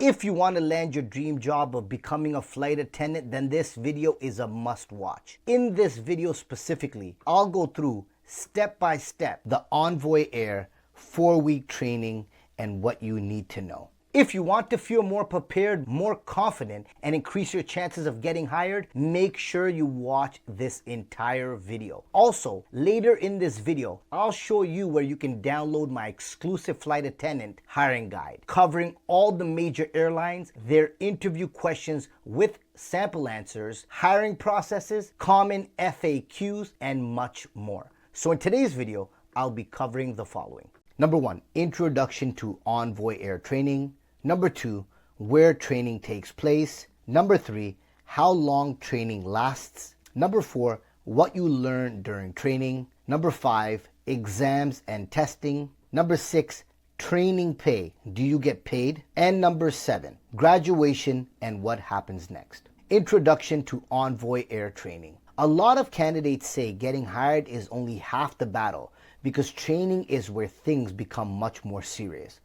If you want to land your dream job of becoming a flight attendant, then this video is a must watch. In this video specifically, I'll go through step by step the Envoy Air 4-week training and what you need to know. If you want to feel more prepared, more confident, and increase your chances of getting hired, make sure you watch this entire video. Also, later in this video, I'll show you where you can download my exclusive flight attendant hiring guide, covering all the major airlines, their interview questions with sample answers, hiring processes, common FAQs, and much more. So in today's video, I'll be covering the following. Number 1, introduction to Envoy Air Training. Number 2, where training takes place. Number 3, how long training lasts. Number 4, what you learn during training. Number 5, exams and testing. Number 6, training pay. Do you get paid? And number 7, graduation and what happens next. Introduction to Envoy Air Training. A lot of candidates say getting hired is only half the battle because training is where things become much more serious.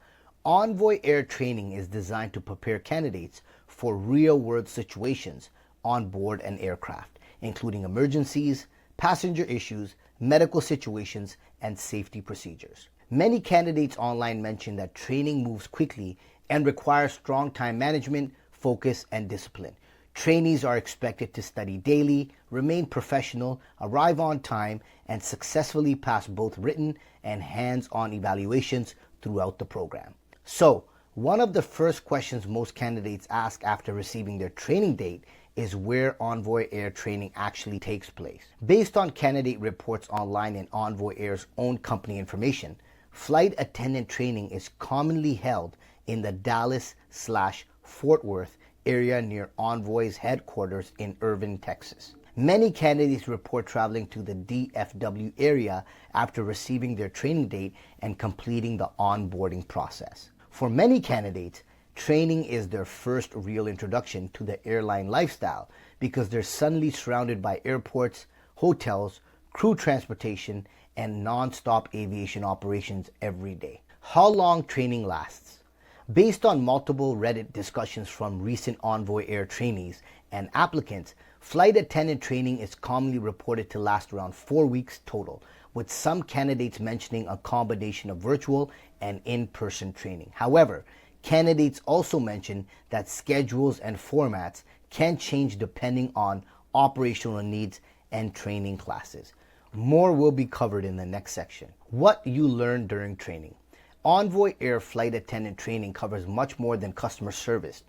Envoy Air Training is designed to prepare candidates for real-world situations on board an aircraft, including emergencies, passenger issues, medical situations, and safety procedures. Many candidates online mention that training moves quickly and requires strong time management, focus, and discipline. Trainees are expected to study daily, remain professional, arrive on time, and successfully pass both written and hands-on evaluations throughout the program. So, one of the first questions most candidates ask after receiving their training date is where Envoy Air Training actually takes place. Based on candidate reports online and Envoy Air's own company information, flight attendant training is commonly held in the Dallas/Fort Worth area near Envoy's headquarters in Irving, Texas. Many candidates report traveling to the DFW area after receiving their training date and completing the onboarding process. For many candidates, training is their first real introduction to the airline lifestyle because they're suddenly surrounded by airports, hotels, crew transportation, and non-stop aviation operations every day. How long training lasts? Based on multiple Reddit discussions from recent Envoy Air trainees and applicants, flight attendant training is commonly reported to last around 4 weeks total, with some candidates mentioning a combination of virtual and in-person training. However, candidates also mention that schedules and formats can change depending on operational needs and training classes. More will be covered in the next section. What you learn during training. Envoy Air flight attendant training covers much more than customer service.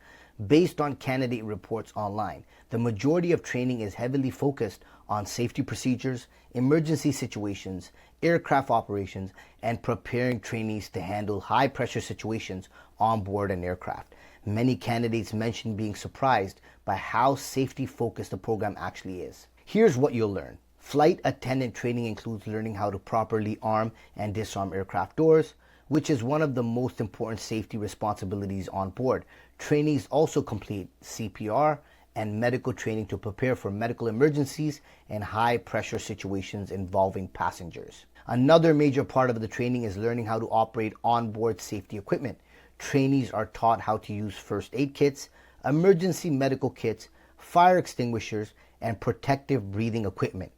Based on candidate reports online, the majority of training is heavily focused on safety procedures, emergency situations, aircraft operations, and preparing trainees to handle high-pressure situations on board an aircraft. Many candidates mention being surprised by how safety-focused the program actually is. Here's what you'll learn. Flight attendant training includes learning how to properly arm and disarm aircraft doors, which is one of the most important safety responsibilities on board. Trainees also complete CPR and medical training to prepare for medical emergencies and high-pressure situations involving passengers. Another major part of the training is learning how to operate onboard safety equipment. Trainees are taught how to use first aid kits, emergency medical kits, fire extinguishers, and protective breathing equipment,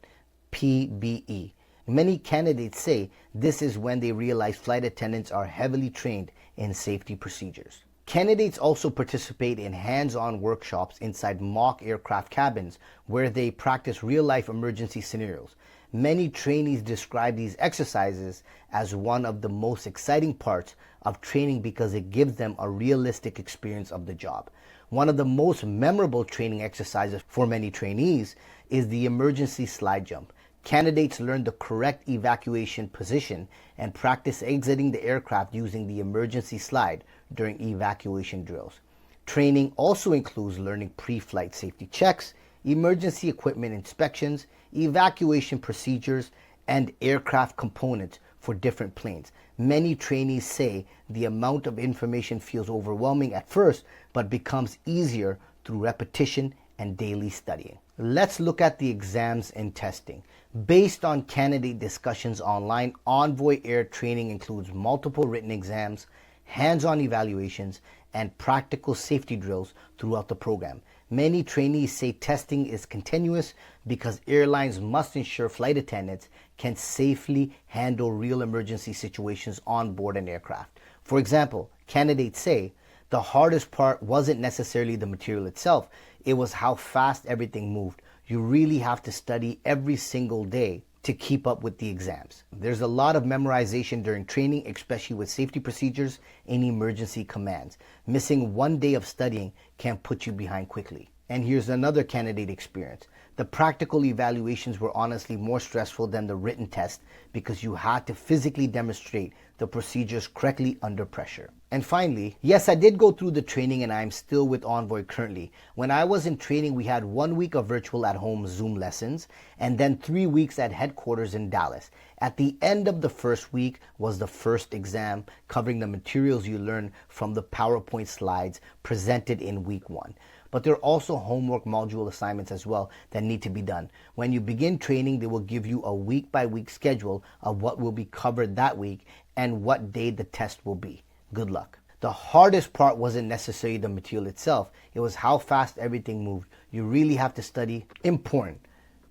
PBE. Many candidates say this is when they realize flight attendants are heavily trained in safety procedures. Candidates also participate in hands-on workshops inside mock aircraft cabins where they practice real-life emergency scenarios. Many trainees describe these exercises as one of the most exciting parts of training because it gives them a realistic experience of the job. One of the most memorable training exercises for many trainees is the emergency slide jump. Candidates learn the correct evacuation position and practice exiting the aircraft using the emergency slide during evacuation drills. Training also includes learning pre-flight safety checks, emergency equipment inspections, evacuation procedures, and aircraft components for different planes. Many trainees say the amount of information feels overwhelming at first, but becomes easier through repetition and daily studying. Let's look at the exams and testing. Based on candidate discussions online, Envoy Air Training includes multiple written exams, hands-on evaluations, and practical safety drills throughout the program. Many trainees say testing is continuous because airlines must ensure flight attendants can safely handle real emergency situations on board an aircraft. For example, candidates say the hardest part wasn't necessarily the material itself, it was how fast everything moved. You really have to study every single day to keep up with the exams. There's a lot of memorization during training, especially with safety procedures and emergency commands. Missing one day of studying can put you behind quickly. And here's another candidate experience. The practical evaluations were honestly more stressful than the written test because you had to physically demonstrate the procedures correctly under pressure. And finally, yes, I did go through the training and I'm still with Envoy currently. When I was in training, we had 1 week of virtual at home Zoom lessons and then 3 weeks at headquarters in Dallas. At the end of the first week was the first exam covering the materials you learned from the PowerPoint slides presented in week 1. But there are also homework module assignments as well that need to be done. When you begin training, they will give you a week-by-week schedule of what will be covered that week and what day the test will be. Good luck. The hardest part wasn't necessarily the material itself. It was how fast everything moved. You really have to study. Important.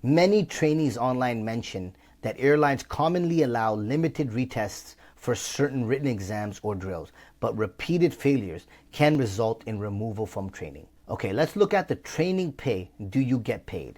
Many trainees online mention that airlines commonly allow limited retests for certain written exams or drills, but repeated failures can result in removal from training. Okay, let's look at the training pay. Do you get paid?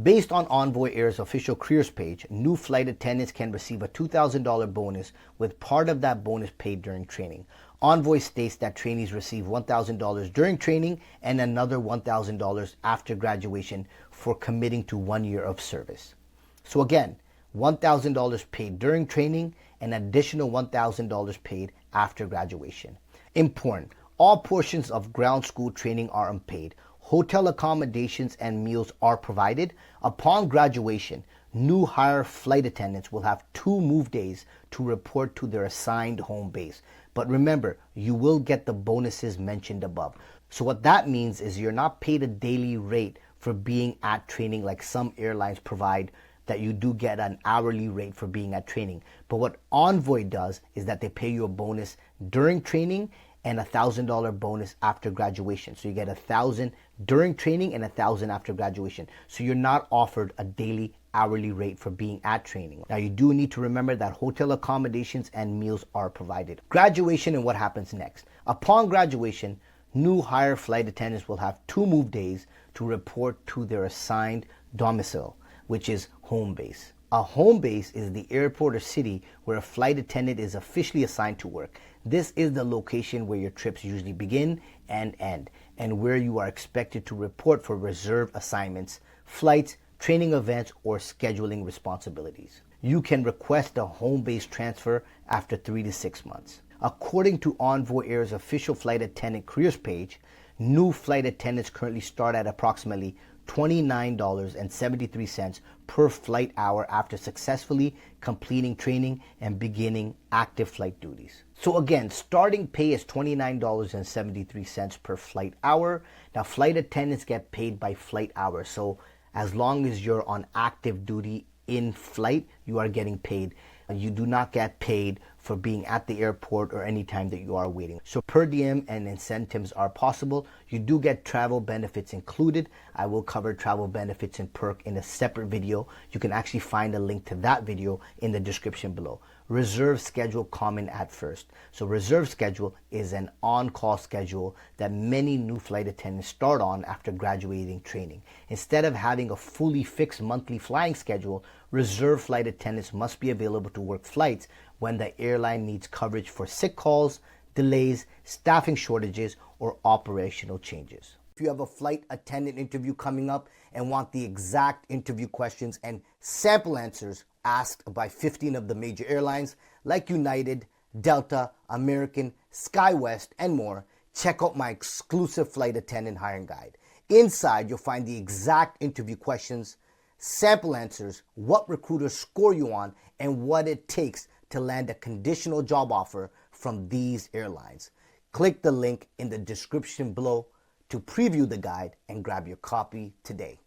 Based on Envoy Air's official careers page, new flight attendants can receive a $2,000 bonus with part of that bonus paid during training. Envoy states that trainees receive $1,000 during training and another $1,000 after graduation for committing to 1 year of service. So again, $1,000 paid during training and additional $1,000 paid after graduation. Important. All portions of ground school training are unpaid. Hotel accommodations and meals are provided. Upon graduation, new hire flight attendants will have 2 move days to report to their assigned home base. But remember, you will get the bonuses mentioned above. So what that means is you're not paid a daily rate for being at training like some airlines provide, that you do get an hourly rate for being at training. But what Envoy does is that they pay you a bonus during training and $1,000 bonus after graduation. So you get $1,000 during training and $1,000 after graduation. So you're not offered a daily hourly rate for being at training. Now you do need to remember that hotel accommodations and meals are provided. Graduation and what happens next. Upon graduation, new hire flight attendants will have 2 move days to report to their assigned domicile, which is home base. A home base is the airport or city where a flight attendant is officially assigned to work. This is the location where your trips usually begin and end, and where you are expected to report for reserve assignments, flights, training events, or scheduling responsibilities. You can request a home base transfer after 3 to 6 months. According to Envoy Air's official flight attendant careers page, new flight attendants currently start at approximately $29.73 per flight hour after successfully completing training and beginning active flight duties. So again, starting pay is $29.73 per flight hour. Now flight attendants get paid by flight hour. So as long as you're on active duty in flight, you are getting paid. You do not get paid for being at the airport or any time that you are waiting. So per diem and incentives are possible. You do get travel benefits included. I will cover travel benefits and perk in a separate video. You can actually find a link to that video in the description below. Reserve schedule common at first. So reserve schedule is an on-call schedule that many new flight attendants start on after graduating training. Instead of having a fully fixed monthly flying schedule, reserve flight attendants must be available to work flights when the airline needs coverage for sick calls, delays, staffing shortages, or operational changes. If you have a flight attendant interview coming up and want the exact interview questions and sample answers asked by 15 of the major airlines like United, Delta, American, SkyWest, and more, check out my exclusive flight attendant hiring guide. Inside, you'll find the exact interview questions, sample answers, what recruiters score you on, and what it takes to land a conditional job offer from these airlines. Click the link in the description below to preview the guide and grab your copy today.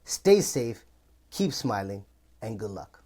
Stay safe, keep smiling, and good luck.